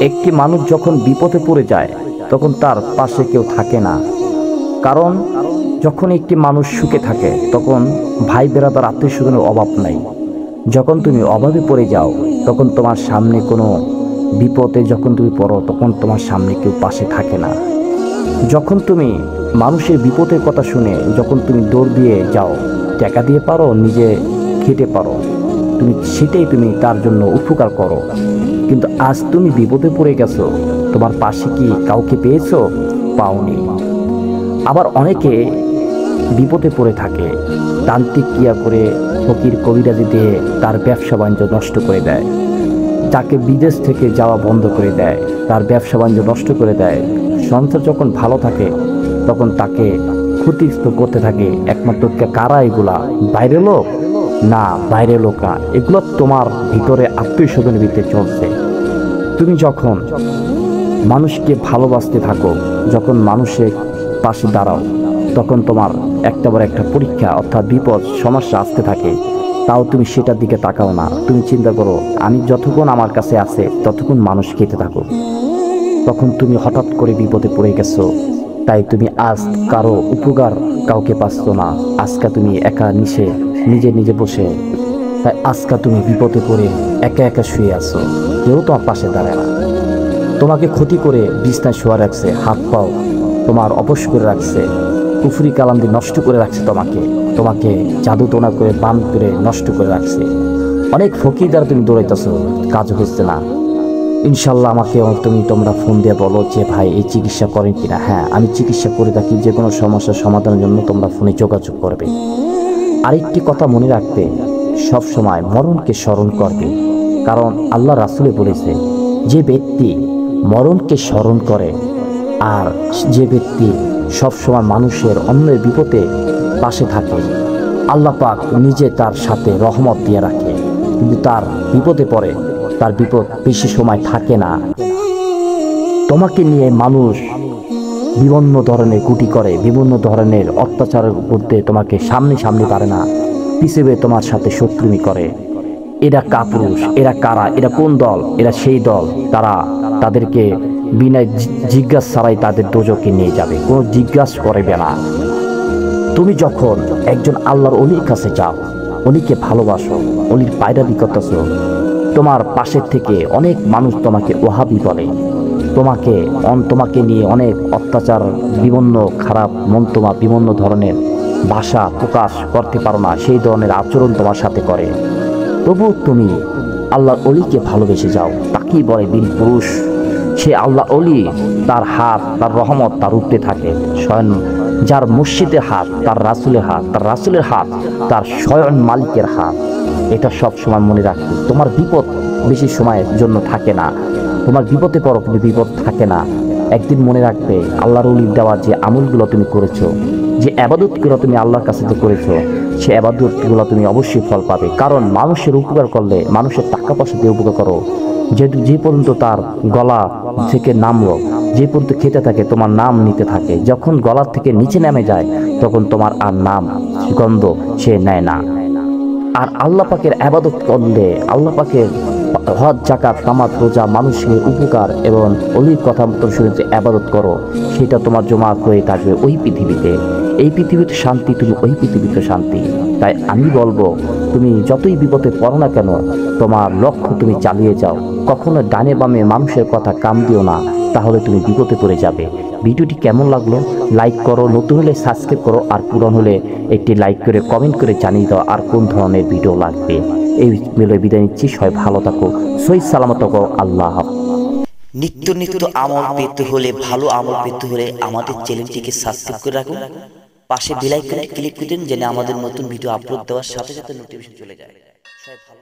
একটি মানুষ যখন বিপদে পড়ে যায় তখন তার পাশে কেউ থাকে না। কারণ যখন একটি মানুষ সুখে থাকে তখন ভাই বেরাদার আত্মীয় স্বজনের অভাব নাই। যখন তুমি অভাবে পড়ে যাও তখন তোমার সামনে কোনো বিপদে যখন তুমি পড়ো তখন তোমার সামনে কেউ পাশে থাকে না। যখন তুমি মানুষের বিপদের কথা শুনে যখন তুমি দৌড় দিয়ে যাও, টাকা দিয়ে পারো, নিজে খেতে পারো, সেটাই তুমি তার জন্য উপকার করো। কিন্তু আজ তুমি বিপদে পড়ে গেছো, তোমার পাশে কি কাউকে পেয়েছো? পাওনি। আবার অনেকে বিপদে পড়ে থাকে, তান্ত্রিক ক্রিয়া করে, ফকির কবিরাজি দিয়ে তার ব্যবসা বাণিজ্য নষ্ট করে দেয়, যাকে বিদেশ থেকে যাওয়া বন্ধ করে দেয়, তার ব্যবসা বাণিজ্য নষ্ট করে দেয়। সংসার যখন ভালো থাকে তখন তাকে ক্ষতিগ্রস্ত করতে থাকে। একমাত্র কারা এগুলা? বাইরে লোক? না, বাইরে লোক না, এগুলো তোমার ভিতরে আত্মীয় স্বজনের ভিতরে চলছে। তুমি যখন মানুষকে ভালোবাসতে থাকো, যখন মানুষের পাশে দাঁড়াও, তখন তোমার একটাবার একটা পরীক্ষা অর্থাৎ বিপদ সমস্যা আসতে থাকে, তাও তুমি সেটার দিকে তাকাও না। তুমি চিন্তা করো, আমি যতক্ষণ আমার কাছে আছে ততক্ষণ মানুষ খেতে থাকো। তখন তুমি হঠাৎ করে বিপদে পড়ে গেছো, তাই তুমি আজ কারো উপকার কাউকে পাচ্ছ না। আজকে তুমি একা নিজে নিজে বসে, তাই আজকে তুমি বিপদে পড়ে একা একা শুয়ে আছো, কেউ তোমার পাশে দাঁড়ায় না। তোমাকে ক্ষতি করে বিছনায় শোয়া রাখছে, হাত পাও তোমার অবশ করে রাখছে, কুফরি কালাম দিয়ে নষ্ট করে রাখছে, তোমাকে জাদু টোনা করে বান করে নষ্ট করে রাখছে। অনেক ফকির দ্বারা তুমি দৌড়াইতেছো, কাজ হচ্ছে না। ইনশাল্লাহ আমাকে তোমরা ফোন দিয়ে বলো যে ভাই এই চিকিৎসা করেন কিনা। হ্যাঁ, আমি চিকিৎসা করে থাকি। যে কোনো সমস্যার সমাধানের জন্য তোমরা ফোনে যোগাযোগ করবে। আরেকটি কথা মনে রাখবে, সব সময় মরণকে স্মরণ করবে। কারণ আল্লাহ রাসূলে বলেছে, যে ব্যক্তি মরণকে স্মরণ করে আর যে ব্যক্তি সবসময় মানুষের অন্যের বিপদে পাশে থাকে, আল্লাহ পাক নিজে তার সাথে রহমত দিয়ে রাখে। কিন্তু তার বিপদে পড়ে, তার বিপদ বেশি সময় থাকে না। তোমাকে নিয়ে মানুষ বিভিন্ন ধরনের কুটি করে, বিভিন্ন ধরনের অত্যাচারের মধ্যে তোমাকে সামনে পারে না, পিছিয়ে তোমার সাথে শত্রুমি করে। এরা কাপুরুষ, এরা কারা, এরা কোন দল, এরা সেই দল। তাদেরকে বিনা জিজ্ঞাসা ছাড়াই তাদের দোজকে নিয়ে যাবে, কোনো জিজ্ঞাসা করবে না। তুমি যখন একজন আল্লাহর অলির কাছে যাও, অলিকে ভালোবাসো, অলির পায়রাবি করতেছো, তোমার পাশের থেকে অনেক মানুষ তোমাকে ওহাবি বলে, তোমাকে নিয়ে অনেক অত্যাচার, বিভিন্ন খারাপ মন্তব্য, বিভিন্ন ধরনের ভাষা প্রকাশ করতে পারো না, সেই ধরনের আচরণ তোমার সাথে করে। তবু তুমি আল্লাহর অলিকে ভালোবেসে যাও, তাকেই বলে বীর পুরুষ। সে আল্লাহ অলি, তার হাত, তার রহমত তার উঠতে থাকে। স্বয়ং যার মুর্শিদের হাত তার রাসূলের হাত, তার রাসূলের হাত তার স্বয়ং মালিকের হাত। এটা সব সময় মনে রাখবে। তোমার বিপদ বেশি সময়ের জন্য থাকে না, তোমার বিপদে পড়ো কিন্তু বিপদ থাকে না। একদিন মনে রাখবে, আল্লাহর ওলির দেওয়া যে আমলগুলো তুমি করেছো, যে আবাদতগুলো তুমি আল্লাহর কাছে করেছো, সে আবাদতগুলো তুমি অবশ্যই ফল পাবে। কারণ মানুষের উপকার করলে, মানুষের টাকা পয়সা দিয়ে উপকার করো, যে পর্যন্ত তার গলা থেকে নামলো, যে পর্যন্ত খেতে থাকে তোমার নাম নিতে থাকে, যখন গলার থেকে নিচে নেমে যায় তখন তোমার আর নাম সুগন্ধ সে নেয় না। আর আল্লাহ পাকের আবাদত করলে, আল্লাহ পাকের হজ জাকাত নামাজ রোজা, মানুষের উপকার এবং অলির কথা মতো শুনে যে আবাদত করো, সেটা তোমার জমা হয়ে থাকবে ওই পৃথিবীতে। এই পৃথিবীতে শান্তি, তুমি ওই পৃথিবীতে শান্তি। তাই আমি বলবো, তুমি যতই বিপদে পড়ো না কেন, তোমার লক্ষ্য তুমি চালিয়ে যাও। কখনো ডানে বামে মানুষের কথা কান দিও না, তাহলে তুমি বিপদে পড়ে যাবে। ভিডিওটি কেমন লাগলো লাইক করো, নতুন হলে সাবস্ক্রাইব করো, আর পুরান হলে একটি লাইক করে কমেন্ট করে জানিয়ে দাও আর কোন ধরনের ভিডিও লাগবে। এই মিলে বিদায় নিচ্ছি। সবাই ভালো থাকো, সহি সালামত থাকো। আল্লাহ হাফেজ। নিত্য নিত্য আমল পেতে হলে, ভালো আমল পেতে হলে আমাদের চ্যানেলটিকে সাবস্ক্রাইব করে রাখুন, পাশে বেল আইকনে ক্লিক করে দিন, যেন আমাদের নতুন ভিডিও আপলোড দেওয়ার সাথে সাথে নোটিফিকেশন চলে যায়। সবাই ভালো